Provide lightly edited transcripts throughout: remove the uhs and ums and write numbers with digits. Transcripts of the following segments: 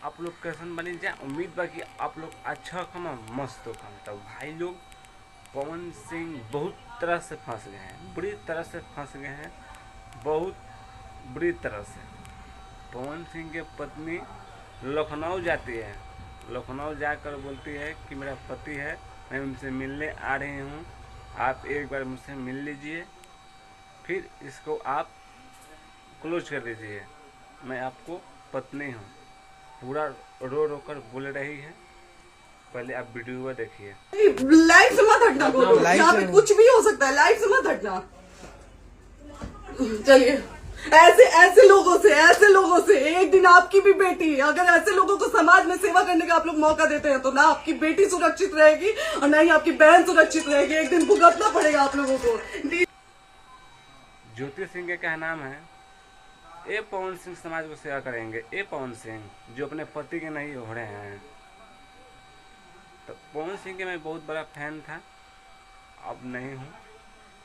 आप लोग कैसन बनी जाए। उम्मीद बा कि आप लोग अच्छा कमा मस्त हो कम। तो भाई लोग पवन सिंह बहुत तरह से फंस गए हैं, बुरी तरह से फंस गए हैं, बहुत बुरी तरह से। पवन सिंह के पत्नी लखनऊ जाती है, लखनऊ जाकर बोलती है कि मेरा पति है, मैं उनसे मिलने आ रही हूँ, आप एक बार मुझसे मिल लीजिए, फिर इसको आप क्लोज कर दीजिए, मैं आपको पत्नी हूँ। पूरा रो रो कर बोल रही है। पहले आप वीडियो देखिए। लाइफ से मत हटना, यहाँ पे कुछ भी हो सकता है, लाइफ से मत हटना। चलिए, ऐसे लोगों से एक दिन आपकी भी बेटी, अगर ऐसे लोगों को समाज में सेवा करने का आप लोग मौका देते हैं तो ना आपकी बेटी सुरक्षित रहेगी और ना ही आपकी बहन सुरक्षित रहेगी। एक दिन भुगतना पड़ेगा आप लोगों को। ज्योति सिंह के क्या नाम है, ए पवन सिंह समाज को सेवा करेंगे। ए पवन सिंह जो अपने पति के नहीं हो रहे हैं। तो पवन सिंह के मैं बहुत बड़ा फैन था, अब नहीं हूँ,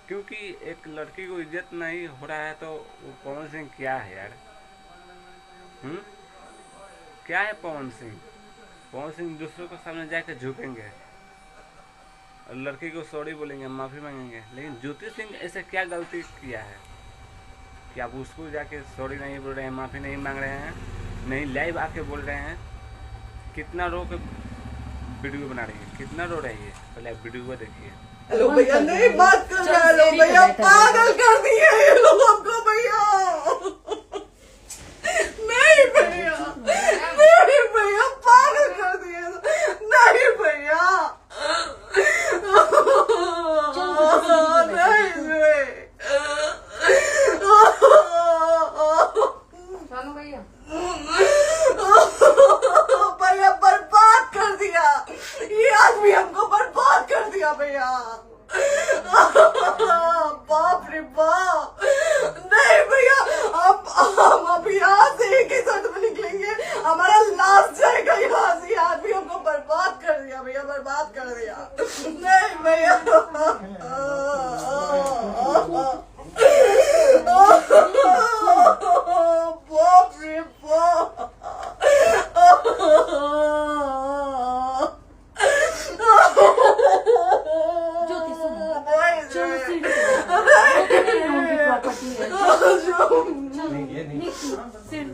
क्योंकि एक लड़की को इज्जत नहीं हो रहा है तो वो पवन सिंह क्या है यार। क्या है पवन सिंह? पवन सिंह दूसरों के सामने जाकर झुकेंगे और लड़की को सॉरी बोलेंगे, माफ़ी मांगेंगे, लेकिन ज्योति सिंह ऐसे क्या गलती किया है कि आप उसको जाके सॉरी नहीं बोल रहे हैं, माफ़ी नहीं मांग रहे हैं, नहीं लाइव आके बोल रहे हैं। कितना रो के वीडियो बना रही है, कितना रो रही है, पहले आप वीडियो देखिए। हेलो भैया, नहीं बात कर रहे हैं लोग, भैया पागल कर दिए ये लोग हमको भैया। नहीं भैया, नहीं भैया, पागल कर दिए। नहीं भैया, चलो भैया, भैया बर्बाद कर दिया ये आदमी, हमको बर्बाद कर दिया भैया। बाप रे बाप, नहीं भैया, हम अभी यहाँ से एक ही शर्त में निकलेंगे, हमारा लास्ट जाएगा यहाँ से। आदमी हमको बर्बाद कर दिया भैया, बर्बाद कर दिया। नहीं भैया, बाप रे बाप। ज्योति सुनो, चलो सीढ़ी प्रॉपर्टी है, सीढ़ी